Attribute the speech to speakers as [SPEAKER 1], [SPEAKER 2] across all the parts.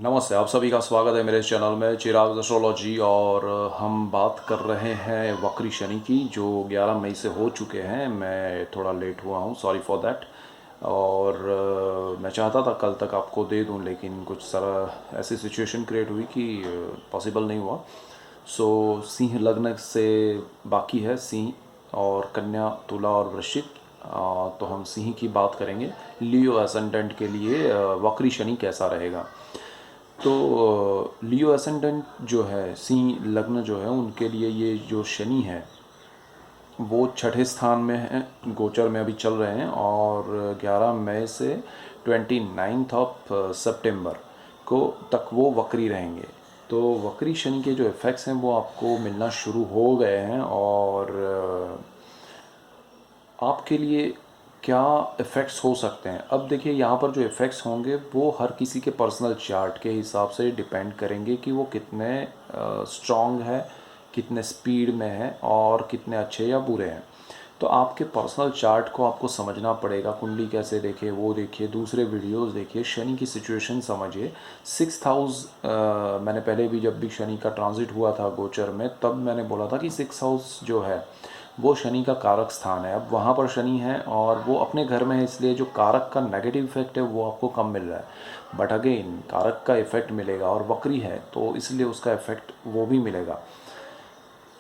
[SPEAKER 1] नमस्ते, आप सभी का स्वागत है मेरे चैनल में चिराग एस्ट्रोलॉजी। और हम बात कर रहे हैं वक्री शनि की, जो 11 मई से हो चुके हैं। मैं थोड़ा लेट हुआ हूँ, सॉरी फॉर दैट। और मैं चाहता था कल तक आपको दे दूँ, लेकिन कुछ सारा ऐसी सिचुएशन क्रिएट हुई कि पॉसिबल नहीं हुआ। सो सिंह लग्न से बाकी है सिंह और कन्या, तुला और वृश्चिक। तो हम सिंह की बात करेंगे। लियो एसेंडेंट के लिए वक्री शनि कैसा रहेगा। तो लियो एसेंडेंट जो है, सिंह लग्न जो है, उनके लिए ये जो शनि है वो छठे स्थान में है, गोचर में अभी चल रहे हैं। और 11 मई से 29 ऑफ सितंबर को तक वो वक्री रहेंगे। तो वक्री शनि के जो इफ़ेक्ट्स हैं वो आपको मिलना शुरू हो गए हैं। और आपके लिए क्या इफ़ेक्ट्स हो सकते हैं। अब देखिए, यहाँ पर जो इफ़ेक्ट्स होंगे वो हर किसी के पर्सनल चार्ट के हिसाब से डिपेंड करेंगे कि वो कितने स्ट्रॉन्ग है, कितने स्पीड में है और कितने अच्छे या बुरे हैं। तो आपके पर्सनल चार्ट को आपको समझना पड़ेगा। कुंडली कैसे देखे वो देखिए, दूसरे वीडियोस देखिए, शनि की सिचुएशन समझिए। 6 हाउस, मैंने पहले भी जब भी शनि का ट्रांजिट हुआ था गोचर में, तब मैंने बोला था कि 6 हाउस जो है वो शनि का कारक स्थान है। अब वहाँ पर शनि है और वो अपने घर में है, इसलिए जो कारक का नेगेटिव इफेक्ट है वो आपको कम मिल रहा है। बट अगेन कारक का इफेक्ट मिलेगा, और वक्री है तो इसलिए उसका इफेक्ट वो भी मिलेगा।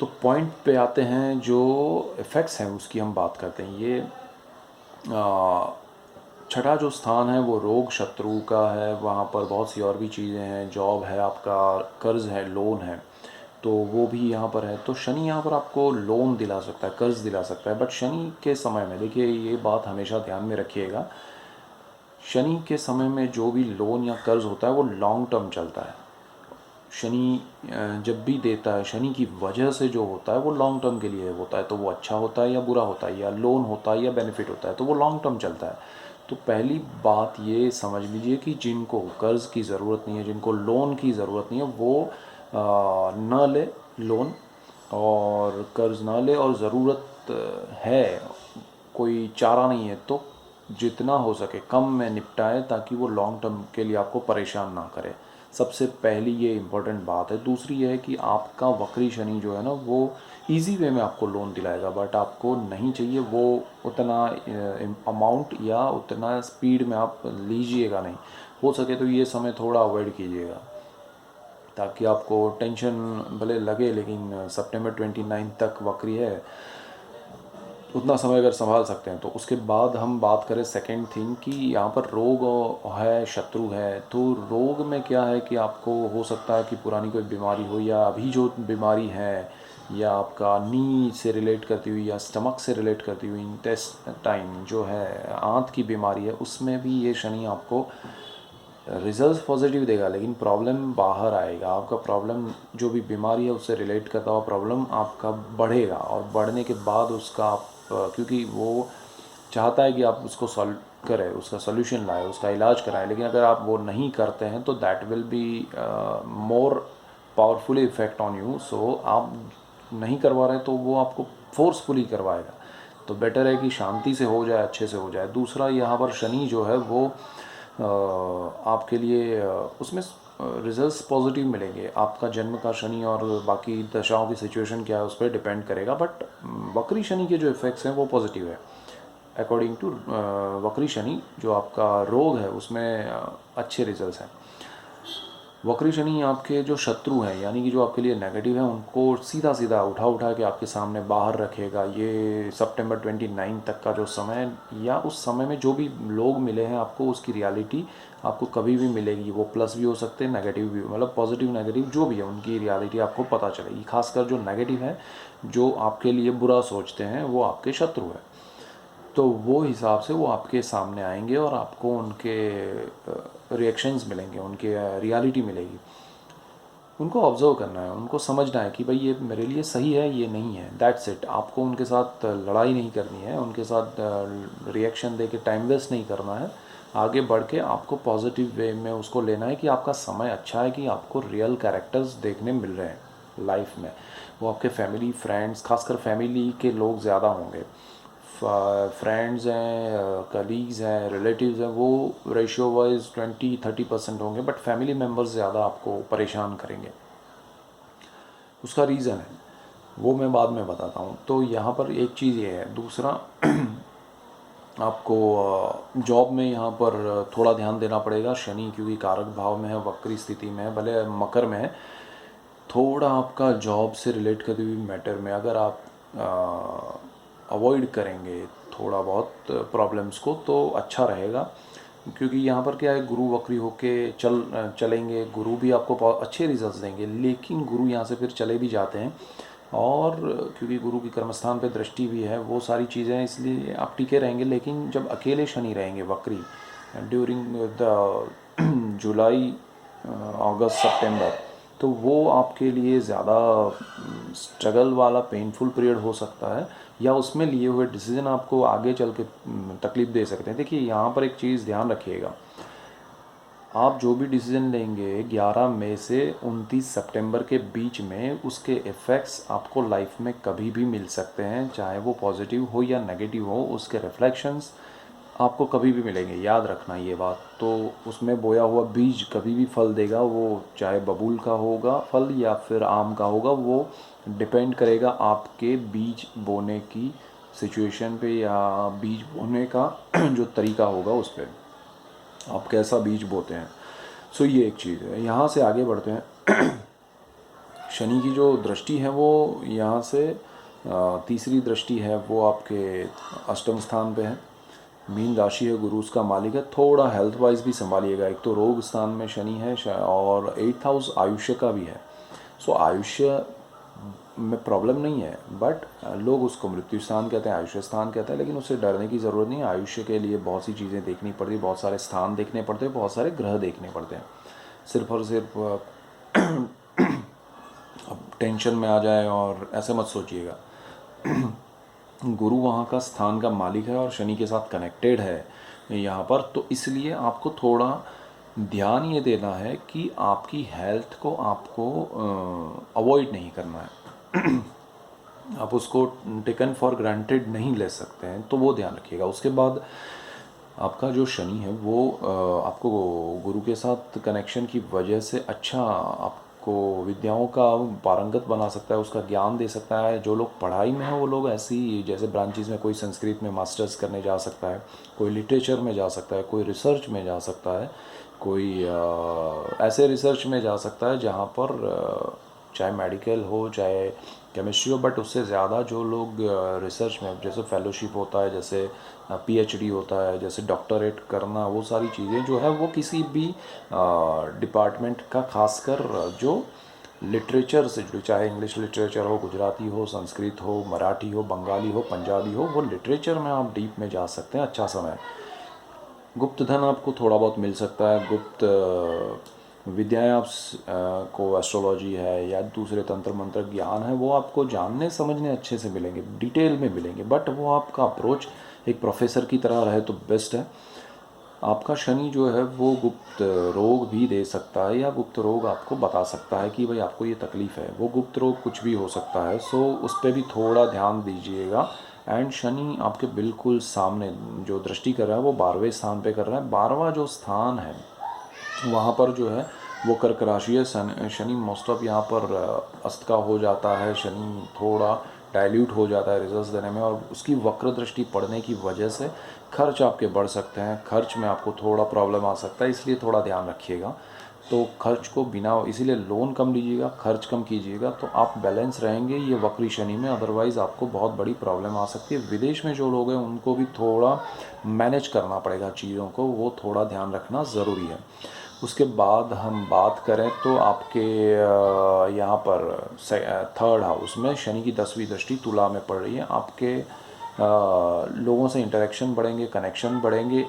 [SPEAKER 1] तो पॉइंट पे आते हैं, जो इफ़ेक्ट्स हैं उसकी हम बात करते हैं। ये छठा जो स्थान है वो रोग शत्रु का है। वहाँ पर बहुत सी और भी चीज़ें हैं, जॉब है, आपका कर्ज है, लोन है, तो वो भी यहाँ पर है। तो शनि यहाँ पर आपको लोन दिला सकता है, कर्ज दिला सकता है। बट शनि के समय में देखिए, ये बात हमेशा ध्यान में रखिएगा, शनि के समय में जो भी लोन या कर्ज होता है वो लॉन्ग टर्म चलता है। शनि जब भी देता है, शनि की वजह से जो होता है वो लॉन्ग टर्म के लिए होता है। तो वो अच्छा होता है या बुरा होता है, या लोन होता है या बेनिफिट होता है, तो वो लॉन्ग टर्म चलता है। तो पहली बात ये समझ लीजिए कि जिनको कर्ज़ की ज़रूरत नहीं है, जिनको लोन की ज़रूरत नहीं है, वो न ले लोन और कर्ज़ ना ले। और ज़रूरत है, कोई चारा नहीं है, तो जितना हो सके कम में निपटाए, ताकि वो लॉन्ग टर्म के लिए आपको परेशान ना करे। सबसे पहली ये इम्पोर्टेंट बात है। दूसरी ये है कि आपका वक्री शनि जो है ना, वो इजी वे में आपको लोन दिलाएगा, बट आपको नहीं चाहिए वो उतना अमाउंट या उतना स्पीड में आप लीजिएगा नहीं। हो सके तो ये समय थोड़ा अवॉइड कीजिएगा, ताकि आपको टेंशन भले लगे, लेकिन सितंबर 29 तक वक्री है, उतना समय अगर संभाल सकते हैं तो। उसके बाद हम बात करें सेकंड थिंग कि यहाँ पर रोग है, शत्रु है। तो रोग में क्या है कि आपको हो सकता है कि पुरानी कोई बीमारी हो, या अभी जो बीमारी है, या आपका नी से रिलेट करती हुई या स्टमक से रिलेट करती हुई इंटेस्टाइन जो है, आंत की बीमारी है, उसमें भी ये शनि आपको रिजल्ट पॉजिटिव देगा, लेकिन प्रॉब्लम बाहर आएगा। आपका प्रॉब्लम जो भी बीमारी है उससे रिलेट करता हुआ प्रॉब्लम आपका बढ़ेगा, और बढ़ने के बाद उसका आप क्योंकि वो चाहता है कि आप उसको सॉल्व करें, उसका सोल्यूशन लाए, उसका इलाज कराएं। लेकिन अगर आप वो नहीं करते हैं तो that will be more powerfully effect on you. So आप नहीं करवा रहे तो वो आपको फोर्सफुली करवाएगा। तो बेटर है कि शांति से हो जाए, अच्छे से हो जाए। दूसरा, यहाँ पर शनि जो है वो आपके लिए उसमें रिजल्ट्स पॉजिटिव मिलेंगे। आपका जन्म का शनि और बाकी दशाओं की सिचुएशन क्या है उस पर डिपेंड करेगा, बट वक्री शनि के जो इफ़ेक्ट्स हैं वो पॉजिटिव है। अकॉर्डिंग टू वक्री शनि, जो आपका रोग है उसमें अच्छे रिजल्ट्स हैं। वक्री शनि आपके जो शत्रु हैं, यानी कि जो आपके लिए नेगेटिव है, उनको सीधा सीधा उठा उठा के आपके सामने बाहर रखेगा। ये सितंबर 29 तक का जो समय, या उस समय में जो भी लोग मिले हैं आपको, उसकी रियलिटी आपको कभी भी मिलेगी। वो प्लस भी हो सकते हैं, नेगेटिव भी, मतलब पॉजिटिव नेगेटिव जो भी है, उनकी रियलिटी आपको पता चलेगी। खासकर जो नेगेटिव है, जो आपके लिए बुरा सोचते हैं, वो आपके शत्रु है। तो वो हिसाब से वो आपके सामने आएंगे और आपको उनके रिएक्शंस मिलेंगे, उनके रियलिटी मिलेगी। उनको ऑब्जर्व करना है, उनको समझना है कि भाई ये मेरे लिए सही है, ये नहीं है, दैट्स इट। आपको उनके साथ लड़ाई नहीं करनी है, उनके साथ रिएक्शन दे के टाइम वेस्ट नहीं करना है। आगे बढ़ के आपको पॉजिटिव वे में उसको लेना है कि आपका समय अच्छा है, कि आपको रियल कैरेक्टर्स देखने मिल रहे हैं लाइफ में। वो आपके फैमिली फ्रेंड्स, खासकर फैमिली के लोग ज़्यादा होंगे। फ्रेंड्स हैं, कलीग्स हैं, रिलेटिव्स हैं, वो रेशियो वाइज 20-30% होंगे, बट फैमिली मेम्बर्स ज़्यादा आपको परेशान करेंगे। उसका रीज़न है वो मैं बाद में बताता हूँ। तो यहाँ पर एक चीज़ ये है। दूसरा, आपको जॉब में यहाँ पर थोड़ा ध्यान देना पड़ेगा। शनि क्योंकि कारक भाव में है, वक्री स्थिति में है, भले मकर में है, थोड़ा आपका जॉब से रिलेट करते हुए मैटर में अगर आप अवॉइड करेंगे थोड़ा बहुत प्रॉब्लम्स को तो अच्छा रहेगा। क्योंकि यहाँ पर क्या है, गुरु वक्री होके चलेंगे, गुरु भी आपको अच्छे रिजल्ट्स देंगे, लेकिन गुरु यहाँ से फिर चले भी जाते हैं। और क्योंकि गुरु की कर्मस्थान पे दृष्टि भी है, वो सारी चीज़ें, इसलिए आप टिके रहेंगे। लेकिन जब अकेले शनि रहेंगे वक्री ड्यूरिंग द जुलाई, अगस्त, सितंबर, तो वो आपके लिए ज़्यादा स्ट्रगल वाला पेनफुल पीरियड हो सकता है, या उसमें लिए हुए डिसीजन आपको आगे चल के तकलीफ दे सकते हैं। देखिए यहाँ पर एक चीज़ ध्यान रखिएगा, आप जो भी डिसीजन लेंगे 11 मई से 29 सितंबर के बीच में, उसके इफ़ेक्ट्स आपको लाइफ में कभी भी मिल सकते हैं, चाहे वो पॉजिटिव हो या नेगेटिव हो, उसके रिफ्लेक्शंस आपको कभी भी मिलेंगे। याद रखना ये बात। तो उसमें बोया हुआ बीज कभी भी फल देगा, वो चाहे बबूल का होगा फल या फिर आम का होगा, वो डिपेंड करेगा आपके बीज बोने की सिचुएशन पे या बीज बोने का जो तरीका होगा उस पर, आप कैसा बीज बोते हैं। सो ये एक चीज़ है। यहाँ से आगे बढ़ते हैं। शनि की जो दृष्टि है वो यहाँ से तीसरी दृष्टि है, वो आपके अष्टम स्थान पे है। मीन राशि है, गुरु उसका मालिक है। थोड़ा हेल्थ वाइज भी संभालिएगा। एक तो रोग स्थान में शनि है और 8th हाउस आयुष्य का भी है। सो आयुष्य में प्रॉब्लम नहीं है, बट लोग उसको मृत्यु स्थान कहते हैं, आयुष्य स्थान कहते हैं, लेकिन उससे डरने की ज़रूरत नहीं है। आयुष्य के लिए बहुत सी चीज़ें देखनी पड़ती है, बहुत सारे स्थान देखने पड़ते हैं, बहुत सारे ग्रह देखने पड़ते हैं। सिर्फ और सिर्फ अब टेंशन में आ जाए और ऐसे मत सोचिएगा। गुरु वहाँ का स्थान का मालिक है और शनि के साथ कनेक्टेड है यहाँ पर, तो इसलिए आपको थोड़ा ध्यान ये देना है कि आपकी हेल्थ को आपको अवॉइड नहीं करना है। आप उसको टेकन फॉर ग्रांटेड नहीं ले सकते हैं, तो वो ध्यान रखिएगा। उसके बाद आपका जो शनि है वो आपको गुरु के साथ कनेक्शन की वजह से अच्छा आपको विद्याओं का पारंगत बना सकता है, उसका ज्ञान दे सकता है। जो लोग पढ़ाई में हैं वो लोग ऐसी जैसे ब्रांचेस में, कोई संस्कृत में मास्टर्स करने जा सकता है, कोई लिटरेचर में जा सकता है, कोई रिसर्च में जा सकता है, कोई ऐसे रिसर्च में जा सकता है जहाँ पर चाहे मेडिकल हो चाहे केमिस्ट्री हो, बट उससे ज़्यादा जो लोग रिसर्च में, जैसे फेलोशिप होता है, जैसे पीएचडी होता है, जैसे डॉक्टरेट करना, वो सारी चीज़ें जो है वो किसी भी डिपार्टमेंट का, खासकर जो लिटरेचर से जुड़ी, चाहे इंग्लिश लिटरेचर हो, गुजराती हो, संस्कृत हो, मराठी हो, बंगाली हो, पंजाबी हो, वो लिटरेचर में आप डीप में जा सकते हैं। अच्छा समय। गुप्त धन आपको थोड़ा बहुत मिल सकता है। गुप्त विद्याएं आप को, एस्ट्रोलॉजी है या दूसरे तंत्र मंत्र ज्ञान है, वो आपको जानने समझने अच्छे से मिलेंगे, डिटेल में मिलेंगे, बट वो आपका अप्रोच एक प्रोफेसर की तरह रहे तो बेस्ट है। आपका शनि जो है वो गुप्त रोग भी दे सकता है, या गुप्त रोग आपको बता सकता है कि भाई आपको ये तकलीफ़ है। वो गुप्त रोग कुछ भी हो सकता है, सो उस पर भी थोड़ा ध्यान दीजिएगा। एंड शनि आपके बिल्कुल सामने जो दृष्टि कर रहा है वो 12वें स्थान पे कर रहा है। 12वां जो स्थान है वहाँ पर जो है वो कर्क राशि है। शनि मोस्ट ऑफ यहाँ पर अस्त का हो जाता है। शनि थोड़ा डाइल्यूट हो जाता है रिजल्ट्स देने में, और उसकी वक्र दृष्टि पड़ने की वजह से खर्च आपके बढ़ सकते हैं। खर्च में आपको थोड़ा प्रॉब्लम आ सकता है, इसलिए थोड़ा ध्यान रखिएगा। तो खर्च को बिना, इसीलिए लोन कम लीजिएगा, खर्च कम कीजिएगा, तो आप बैलेंस रहेंगे ये वक्री शनि में। अदरवाइज़ आपको बहुत बड़ी प्रॉब्लम आ सकती है। विदेश में जो लोग हैं उनको भी थोड़ा मैनेज करना पड़ेगा चीज़ों को, वो थोड़ा ध्यान रखना ज़रूरी है। उसके बाद हम बात करें तो आपके यहाँ पर 3rd हाउस में शनि की 10वीं दृष्टि तुला में पड़ रही है। आपके लोगों से इंटरेक्शन बढ़ेंगे, कनेक्शन बढ़ेंगे,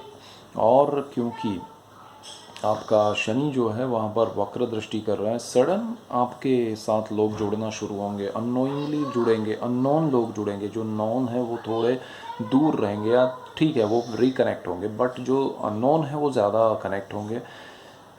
[SPEAKER 1] और क्योंकि आपका शनि जो है वहाँ पर वक्र दृष्टि कर रहा है, सडन आपके साथ लोग जुड़ना शुरू होंगे, अननोइंगली जुड़ेंगे, अननोन लोग जुड़ेंगे। जो नॉन है वो थोड़े दूर रहेंगे, या ठीक है वो रिकनेक्ट होंगे, बट जो अननोन है वो ज़्यादा कनेक्ट होंगे।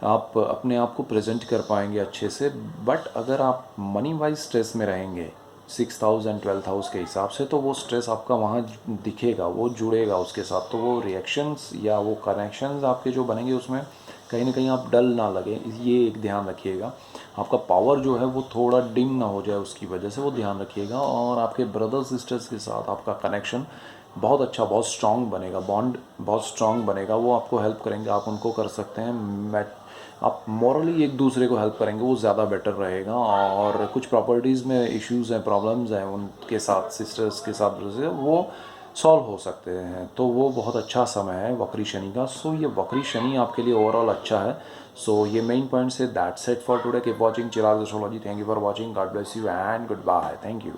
[SPEAKER 1] आप अपने आप को प्रेजेंट कर पाएंगे अच्छे से। बट अगर आप मनी वाइज स्ट्रेस में रहेंगे, 6th house and 12th house के हिसाब से, तो वो स्ट्रेस आपका वहाँ दिखेगा, वो जुड़ेगा उसके साथ, तो वो रिएक्शंस या वो कनेक्शंस आपके जो बनेंगे उसमें कहीं ना कहीं आप डल ना लगे, ये एक ध्यान रखिएगा। आपका पावर जो है वो थोड़ा डिम ना हो जाए उसकी वजह से, वो ध्यान रखिएगा। और आपके ब्रदर सिस्टर्स के साथ आपका कनेक्शन बहुत अच्छा, बहुत स्ट्रांग बनेगा, बॉन्ड बहुत स्ट्रांग बनेगा, वो आपको हेल्प करेंगे, आप उनको कर सकते हैं। मैं आप मॉरली एक दूसरे को हेल्प करेंगे, वो ज़्यादा बेटर रहेगा। और कुछ प्रॉपर्टीज़ में इश्यूज़ हैं, प्रॉब्लम्स हैं उनके साथ, सिस्टर्स के साथ वो सॉल्व हो सकते हैं, तो वो बहुत अच्छा समय है वक्री शनि का। सो ये वक्री शनि आपके लिए ओवरऑल अच्छा है। सो ये मेन पॉइंट्स है। That's it for today. Keep watching Chirag astrology. Thank you for watching. God bless you and goodbye. Thank you.